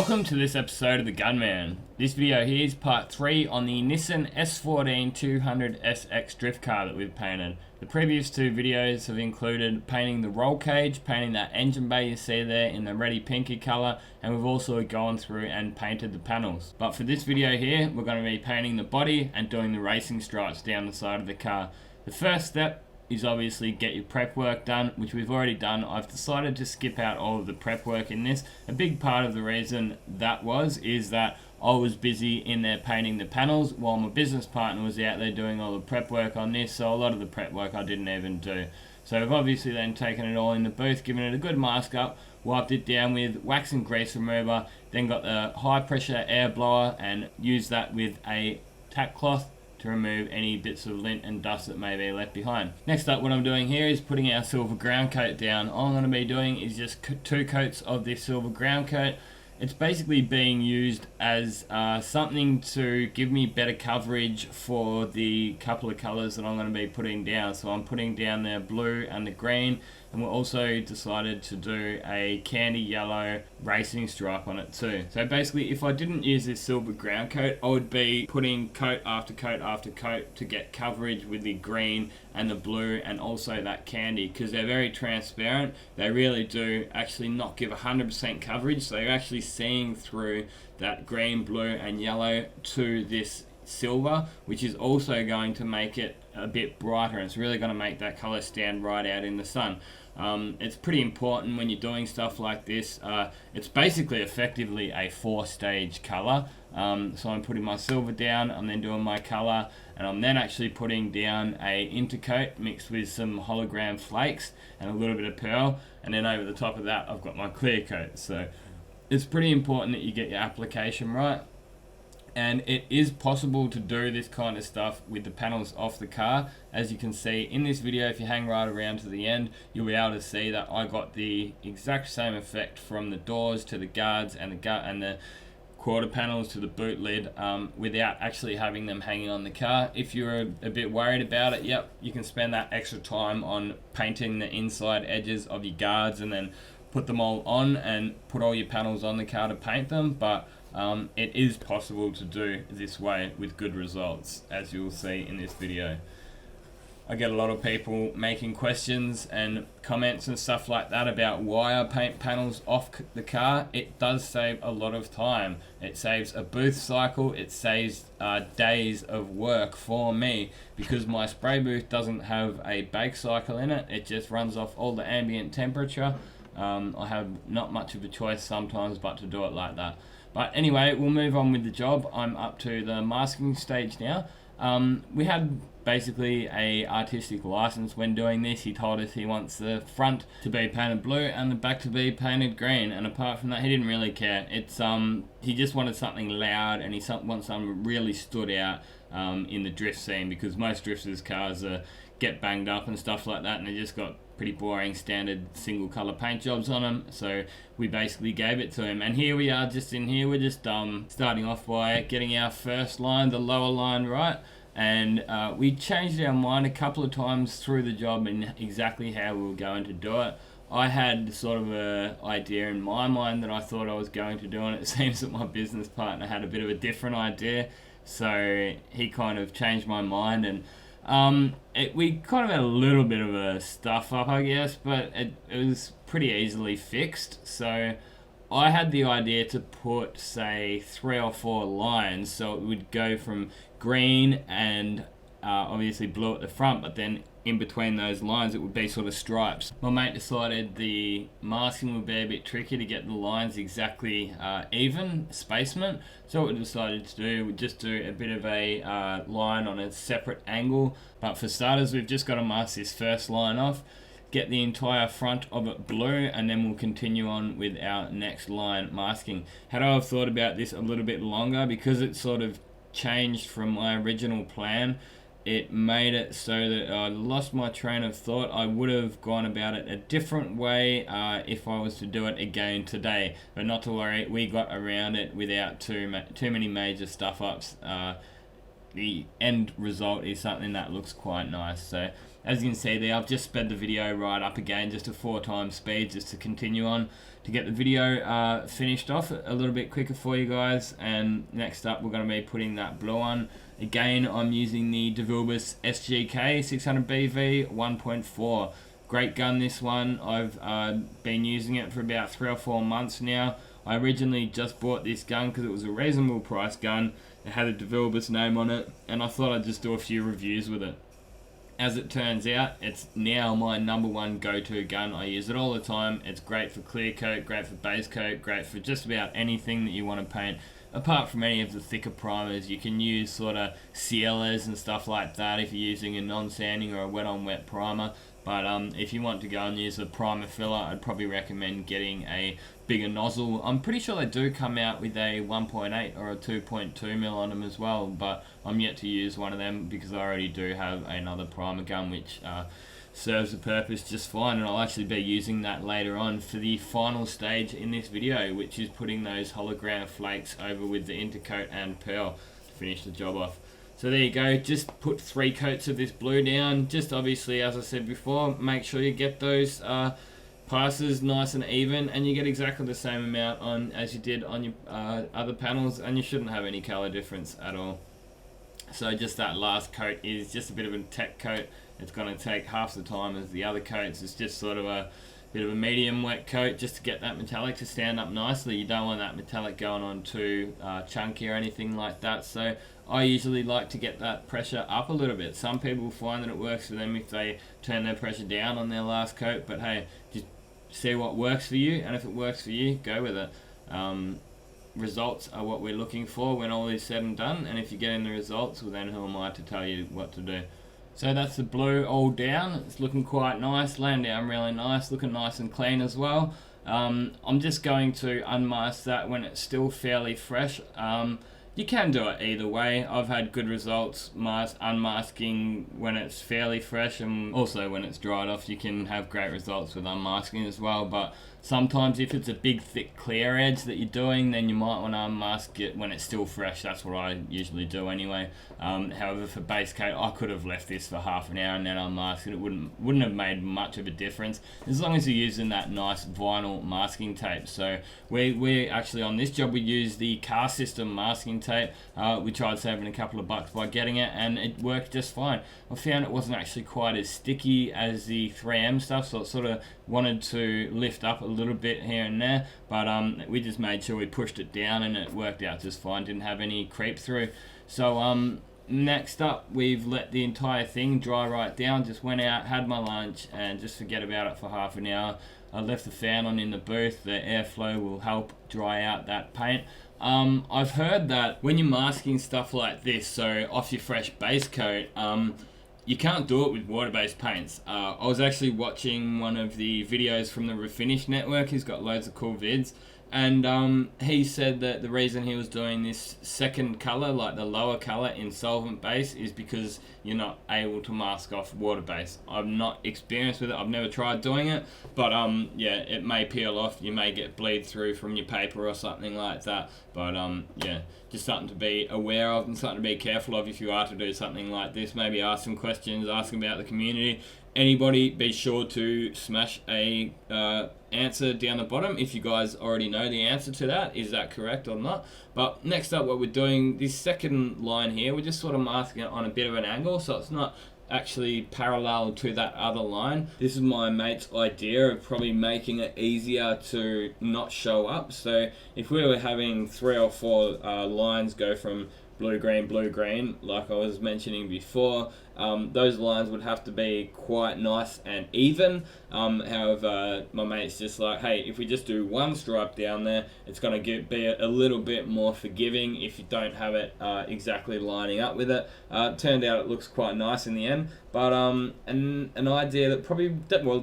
Welcome to this episode of the Gunman. This video here is part 3 on the Nissan S14 200SX drift car that we've painted. The previous two videos have included painting the roll cage, painting that engine bay you see there in the reddy pinky colour, and we've also gone through and painted the panels. But for this video here, we're going to be painting the body and doing the racing stripes down the side of the car. The first step is obviously get your prep work done, which we've already done. I've decided to skip out all of the prep work in this. A big part of the reason that is that I was busy in there painting the panels while my business partner was out there doing all the prep work on this, so a lot of the prep work I didn't even do. So I've obviously then taken it all in the booth, given it a good mask up, wiped it down with wax and grease remover, then got the high pressure air blower and used that with a tack cloth to remove any bits of lint and dust that may be left behind. Next up, what I'm doing here is putting our silver ground coat down. All I'm going to be doing is just 2 coats of this silver ground coat. It's basically being used as something to give me better coverage for the couple of colours that I'm going to be putting down. So I'm putting down the blue and the green, and we also decided to do a candy yellow racing stripe on it too. So basically, if I didn't use this silver ground coat, I would be putting coat after coat after coat to get coverage with the green and the blue and also that candy, because they're very transparent. They really do actually not give 100% coverage, so you're actually seeing through that green, blue and yellow to this silver, which is also going to make it a bit brighter. It's really going to make that color stand right out in the sun. It's pretty important when you're doing stuff like this. It's basically effectively a 4-stage color. So I'm putting my silver down, I'm then doing my color, and I'm then actually putting down a intercoat mixed with some hologram flakes and a little bit of pearl, and then over the top of that I've got my clear coat. So it's pretty important that you get your application right. And it is possible to do this kind of stuff with the panels off the car. As you can see in this video, if you hang right around to the end, you'll be able to see that I got the exact same effect from the doors to the guards and the quarter panels to the boot lid without actually having them hanging on the car. If you're a bit worried about it, yep, you can spend that extra time on painting the inside edges of your guards and then put them all on and put all your panels on the car to paint them, but it is possible to do this way with good results, as you'll see in this video. I get a lot of people making questions and comments and stuff like that about why I paint panels off the car. It does save a lot of time. It saves a booth cycle, it saves days of work for me, because my spray booth doesn't have a bake cycle in it. It just runs off all the ambient temperature. I have not much of a choice sometimes but to do it like that. But anyway, we'll move on with the job. I'm up to the masking stage now. We had basically a artistic license when doing this. He told us he wants the front to be painted blue and the back to be painted green, and apart from that he didn't really care. It's he just wanted something loud, and he wants something that really stood out in the drift scene, because most drifters' cars get banged up and stuff like that, and they just got pretty boring standard single color paint jobs on them. So we basically gave it to him, and here we are just in here. We're just starting off by getting our first line, the lower line, right, and we changed our mind a couple of times through the job and exactly how we were going to do it. I had sort of a idea in my mind that I thought I was going to do, and it seems that my business partner had a bit of a different idea, so he kind of changed my mind, and we kind of had a little bit of a stuff up, I guess, but it was pretty easily fixed. So I had the idea to put, say, 3 or 4 lines, so it would go from green and obviously blue at the front, but then in between those lines it would be sort of stripes. My mate decided the masking would be a bit tricky to get the lines exactly even spacement, so what we decided to do, we'd just do a bit of a line on a separate angle. But for starters, we've just got to mask this first line off, get the entire front of it blue, and then we'll continue on with our next line masking. Had I have thought about this a little bit longer, because it sort of changed from my original plan, it made it so that I lost my train of thought. I would have gone about it a different way if I was to do it again today, but not to worry, we got around it without too many major stuff ups the end result is something that looks quite nice. So as you can see there, I've just sped the video right up again, just to 4x speed, just to continue on to get the video finished off a little bit quicker for you guys. And next up, we're going to be putting that blue on. Again, I'm using the DeVilbiss SGK 600BV 1.4. Great gun, this one. I've been using it for about 3 or 4 months now. I originally just bought this gun because it was a reasonable price gun. It had a DeVilbiss name on it, and I thought I'd just do a few reviews with it. As it turns out, it's now my #1 go-to gun. I use it all the time. It's great for clear coat, great for base coat, great for just about anything that you want to paint. Apart from any of the thicker primers, you can use sort of sealers and stuff like that if you're using a non-sanding or a wet-on-wet primer. But if you want to go and use a primer filler, I'd probably recommend getting a bigger nozzle. I'm pretty sure they do come out with a 1.8 or a 2.2mm on them as well, but I'm yet to use one of them because I already do have another primer gun which serves the purpose just fine, and I'll actually be using that later on for the final stage in this video, which is putting those hologram flakes over with the intercoat and pearl to finish the job off. So there you go, just put 3 coats of this blue down. Just obviously, as I said before, make sure you get those passes nice and even, and you get exactly the same amount on as you did on your other panels, and you shouldn't have any color difference at all. So just that last coat is just a bit of a tech coat. It's going to take half the time as the other coats. It's just sort of a bit of a medium wet coat just to get that metallic to stand up nicely. You don't want that metallic going on too chunky or anything like that. So I usually like to get that pressure up a little bit. Some people find that it works for them if they turn their pressure down on their last coat, but hey, just see what works for you, and if it works for you, go with it. Results are what we're looking for when all is said and done, and if you're getting the results, well then who am I to tell you what to do? So that's the blue all down. It's looking quite nice, laying down really nice, looking nice and clean as well. I'm just going to unmask that when it's still fairly fresh. You can do it either way. I've had good results unmasking when it's fairly fresh, and also when it's dried off you can have great results with unmasking as well. But sometimes if it's a big thick clear edge that you're doing, then you might want to unmask it when it's still fresh. That's what I usually do anyway. However, for base coat, I could have left this for half an hour and then unmasked it. It wouldn't have made much of a difference as long as you're using that nice vinyl masking tape. So we actually on this job we use the car system masking tape. We tried saving a couple of bucks by getting it, and it worked just fine. I found it wasn't actually quite as sticky as the 3M stuff, so it sort of wanted to lift up a little bit here and there, but we just made sure we pushed it down and it worked out just fine. Didn't have any creep through. So next up, we've let the entire thing dry right down. Just went out, had my lunch, and just forget about it for half an hour. I left the fan on in the booth. The airflow will help dry out that paint. I've heard that when you're masking stuff like this, so off your fresh base coat, you can't do it with water-based paints. I was actually watching one of the videos from the Refinish network. He's got loads of cool vids, and he said that the reason he was doing this second color, like the lower color in solvent base, is because you're not able to mask off water base. I'm not experienced with it. I've never tried doing it, but yeah, it may peel off. You may get bleed through from your paper or something like that. But yeah, just something to be aware of and something to be careful of if you are to do something like this. Maybe ask some questions, ask about the community. Anybody, be sure to smash a answer down the bottom if you guys already know the answer to that. Is that correct or not? But next up, what we're doing, this second line here, we're just sort of masking it on a bit of an angle, so it's not actually parallel to that other line. This is my mate's idea of probably making it easier to not show up. So if we were having 3 or 4 lines go from blue, green, like I was mentioning before, those lines would have to be quite nice and even. However, my mate's just like, hey, if we just do one stripe down there, it's going to be a little bit more forgiving if you don't have it exactly lining up with it. Turned out it looks quite nice in the end, but an idea that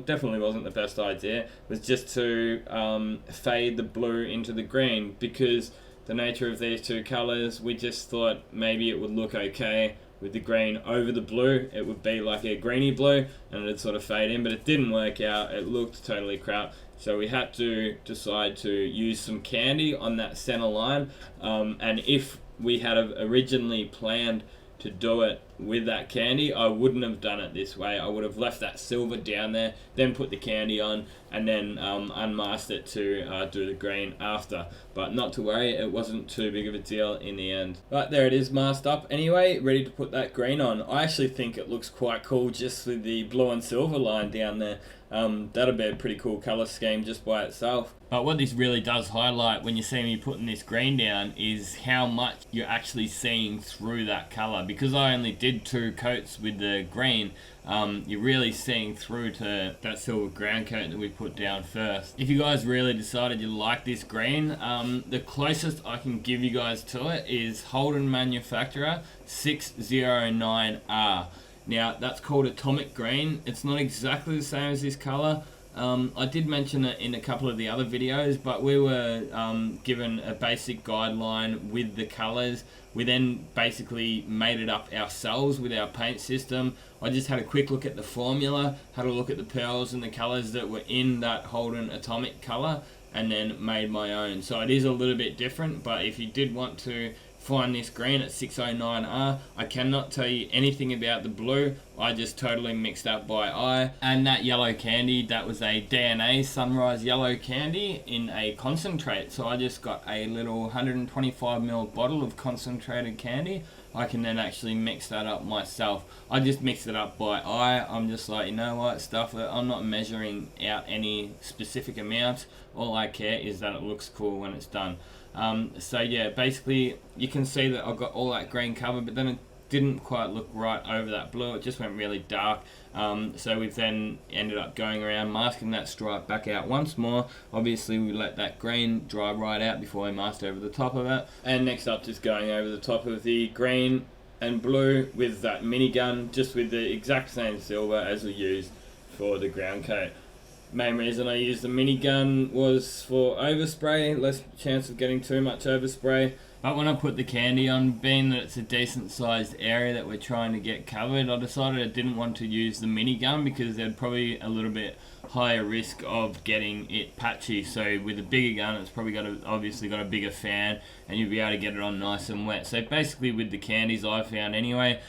definitely wasn't the best idea was just to fade the blue into the green, because the nature of these two colors, we just thought maybe it would look okay with the green over the blue. It would be like a greeny blue and it'd sort of fade in, but it didn't work out. It looked totally crap. So we had to decide to use some candy on that center line. And if we had originally planned to do it with that candy, I wouldn't have done it this way. I would have left that silver down there, then put the candy on, and then unmasked it to do the green after. But not to worry, it wasn't too big of a deal in the end. But there it is, masked up anyway, ready to put that green on. I actually think it looks quite cool just with the blue and silver line down there. That'll be a pretty cool colour scheme just by itself. But what this really does highlight when you see me putting this green down is how much you're actually seeing through that colour. Because I only did 2 coats with the green, you're really seeing through to that silver ground coat that we put down first. If you guys really decided you like this green, the closest I can give you guys to it is Holden Manufacturer 609R. Now, that's called Atomic Green. It's not exactly the same as this colour. I did mention it in a couple of the other videos, but we were given a basic guideline with the colours. We then basically made it up ourselves with our paint system. I just had a quick look at the formula, had a look at the pearls and the colours that were in that Holden Atomic colour, and then made my own. So it is a little bit different, but if you did want to find this green at 609R, I cannot tell you anything about the blue. I just totally mixed up by eye. And that yellow candy, that was a DNA Sunrise Yellow candy in a concentrate. So I just got a little 125ml bottle of concentrated candy. I can then actually mix that up myself. I just mixed it up by eye. I'm just like, you know what, stuff it. I'm not measuring out any specific amounts. All I care is that it looks cool when it's done. So yeah, basically you can see that I've got all that green cover, but then it didn't quite look right over that blue. It just went really dark. So we've then ended up going around masking that stripe back out once more. Obviously we let that green dry right out before we masked over the top of it. And next up, just going over the top of the green and blue with that minigun, just with the exact same silver as we used for the ground coat. Main reason I used the minigun was for overspray, less chance of getting too much overspray. But when I put the candy on, being that it's a decent sized area that we're trying to get covered, I decided I didn't want to use the minigun because there'd probably a little bit higher risk of getting it patchy. So with a bigger gun, it's probably obviously got a bigger fan, and you'll be able to get it on nice and wet. So basically with the candies I found anyway,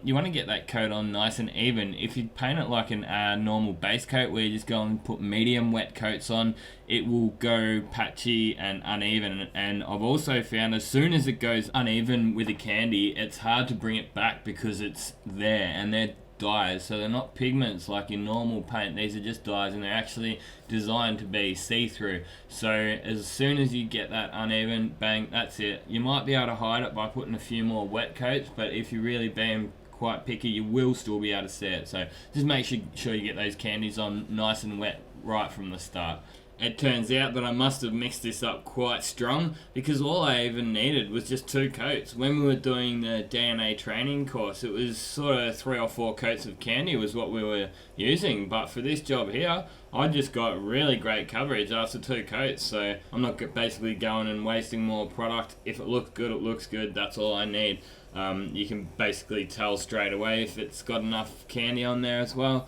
you want to get that coat on nice and even. If you paint it like a normal base coat where you just go and put medium wet coats on, it will go patchy and uneven. And I've also found as soon as it goes uneven with a candy, it's hard to bring it back because it's there, and they're dyes, so they're not pigments like in normal paint. These are just dyes, and they're actually designed to be see-through. So as soon as you get that uneven, bang, that's it. You might be able to hide it by putting a few more wet coats, but if you really being quite picky, you will still be able to see it. So just make sure you get those candies on nice and wet right from the start. It turns out that I must have mixed this up quite strong, because all I even needed was just 2 coats. When we were doing the DNA training course, it was sort of 3 or 4 coats of candy was what we were using. But for this job here, I just got really great coverage after 2 coats. So I'm not basically going and wasting more product. If it looks good, it looks good. That's all I need. You can basically tell straight away if it's got enough candy on there as well.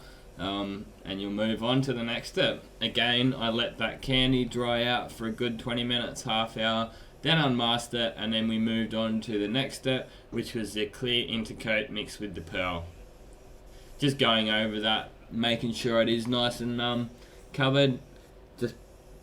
And you'll move on to the next step. Again, I let that candy dry out for a good 20 minutes, half hour, then unmasked it, and then we moved on to the next step, which was the clear intercoat mixed with the pearl. Just going over that, making sure it is nice and covered, just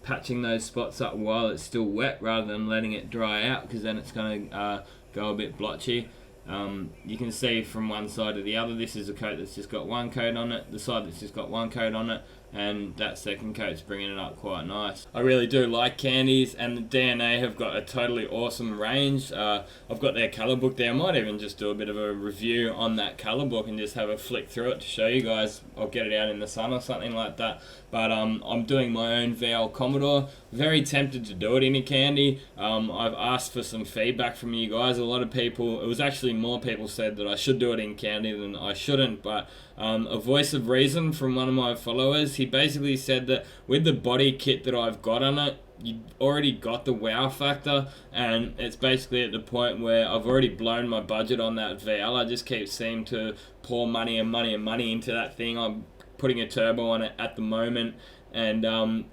patching those spots up while it's still wet rather than letting it dry out, because then it's going to go a bit blotchy. You can see from one side to the other, this is a coat that's just got 1 coat on it, the side that's just got 1 coat on it, and that second coat's bringing it up quite nice. I really do like candies, and the DNA have got a totally awesome range. I've got their colour book there. I might even just do a bit of a review on that colour book and just have a flick through it to show you guys. I'll get it out in the sun or something like that. But I'm doing my own VL Commodore. Very tempted to do it in a candy. I've asked for some feedback from you guys. A lot of people, it was actually more people said that I should do it in candy than I shouldn't, but a voice of reason from one of my followers, he basically said that with the body kit that I've got on it, you already got the wow factor, and it's basically at the point where I've already blown my budget on that VL. I just keep seeming to pour money and money and money into that thing. I'm putting a turbo on it at the moment, and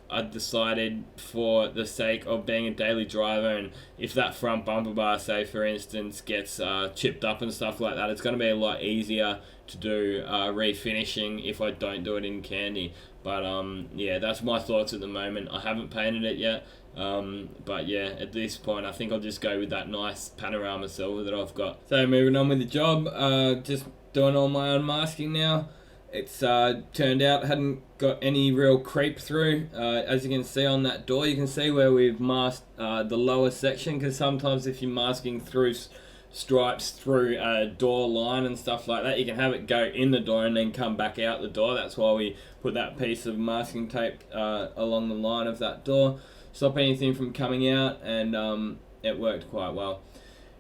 I decided, for the sake of being a daily driver, and if that front bumper bar, say for instance, gets chipped up and stuff like that, it's going to be a lot easier to do refinishing if I don't do it in candy. But yeah, that's my thoughts at the moment. I haven't painted it yet, but yeah, at this point I think I'll just go with that nice panorama silver that I've got. So moving on with the job, just doing all my unmasking now. It's turned out hadn't got any real creep through. As you can see on that door, you can see where we've masked the lower section, because sometimes if you're masking through stripes through a door line and stuff like that, you can have it go in the door and then come back out the door. That's why we put that piece of masking tape along the line of that door, stop anything from coming out, and it worked quite well.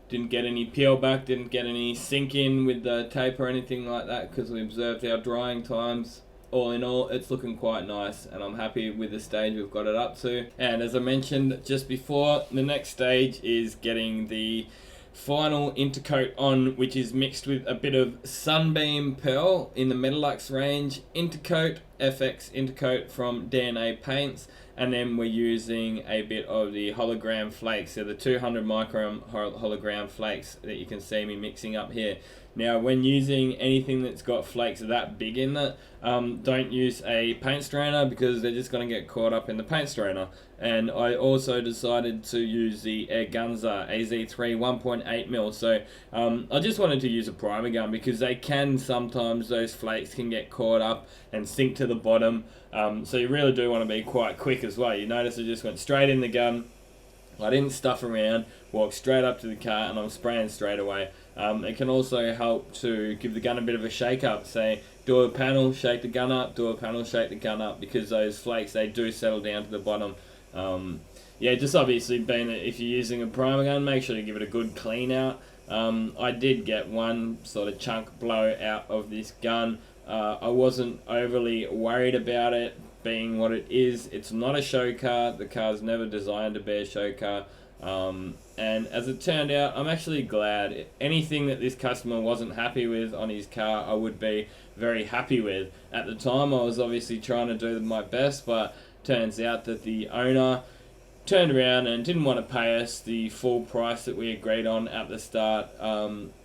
Didn't get any peel back, didn't get any sink in with the tape or anything like that, because we observed our drying times. All in all, it's looking quite nice, and I'm happy with the stage we've got it up to. And as I mentioned just before, the next stage is getting the final intercoat on, which is mixed with a bit of Sunbeam Pearl in the Metalux range, Intercoat, FX Intercoat from DNA Paints, and then we're using a bit of the hologram flakes, so the 200 micron hologram flakes that you can see me mixing up here. Now, when using anything that's got flakes that big in it, don't use a paint strainer, because they're just going to get caught up in the paint strainer. And I also decided to use the Ergunza AZ3 1.8mm. So I just wanted to use a primer gun, because they can sometimes, those flakes can get caught up and sink to the bottom. So you really do want to be quite quick as well. You notice I just went straight in the gun. I didn't stuff around, walked straight up to the car, and I'm spraying straight away. It can also help to give the gun a bit of a shake up. Say, do a panel, shake the gun up, do a panel, shake the gun up, because those flakes, they do settle down to the bottom. Yeah, just obviously being that if you're using a primer gun, make sure to give it a good clean out. I did get one sort of chunk blow out of this gun. I wasn't overly worried about it being what it is. It's not a show car. The car's never designed to be a show car. And as it turned out, I'm actually glad. Anything that this customer wasn't happy with on his car, I would be very happy with. At the time, I was obviously trying to do my best, but turns out that the owner turned around and didn't want to pay us the full price that we agreed on at the start.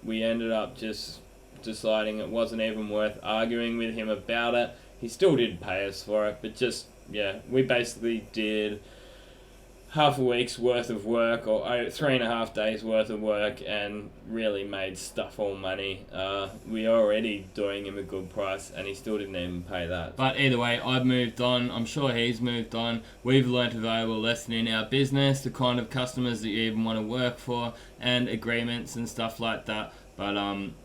We ended up just deciding it wasn't even worth arguing with him about it. He still did pay us for it, but just, yeah, we basically did half a week's worth of work, or 3.5 days worth of work, and really made stuff all money. We were already doing him a good price, and he still didn't even pay that. But either way, I've moved on. I'm sure he's moved on. We've learnt a valuable lesson in our business, the kind of customers that you even want to work for, and agreements and stuff like that. But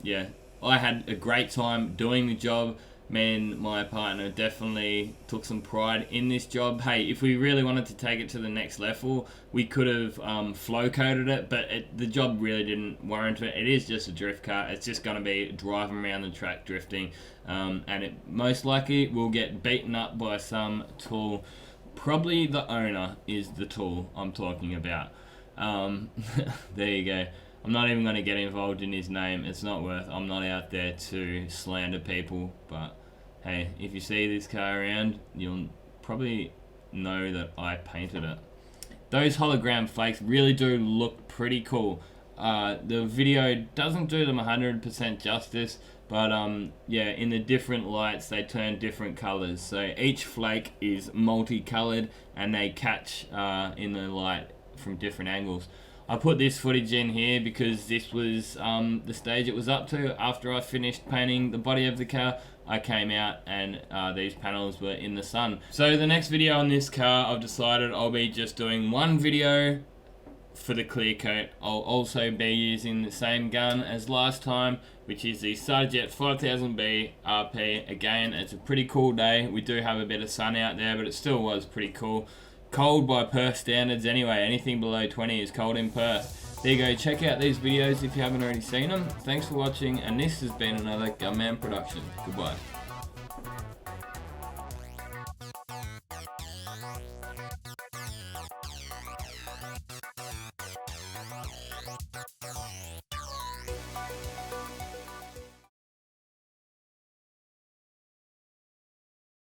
yeah, I had a great time doing the job. Me and my partner definitely took some pride in this job. Hey, if we really wanted to take it to the next level, we could have flow coated it, but the job really didn't warrant it. It is just a drift car. It's just going to be driving around the track drifting, and it most likely will get beaten up by some tool. Probably the owner is the tool I'm talking about. There you go. I'm not even going to get involved in his name. It's not worth. I'm not out there to slander people. But hey, if you see this car around, you'll probably know that I painted it. Those hologram flakes really do look pretty cool. The video doesn't do them 100% justice, but yeah, in the different lights they turn different colors. So each flake is multicolored, and they catch in the light from different angles. I put this footage in here because this was the stage it was up to. After I finished painting the body of the car, I came out and these panels were in the sun. So the next video on this car, I've decided I'll be just doing one video for the clear coat. I'll also be using the same gun as last time, which is the Starterjet 5000B RP. Again, it's a pretty cool day. We do have a bit of sun out there, but it still was pretty cool. Cold by Perth standards anyway. Anything below 20 is cold in Perth. There you go. Check out these videos if you haven't already seen them. Thanks for watching, and this has been another Gunman production. Goodbye.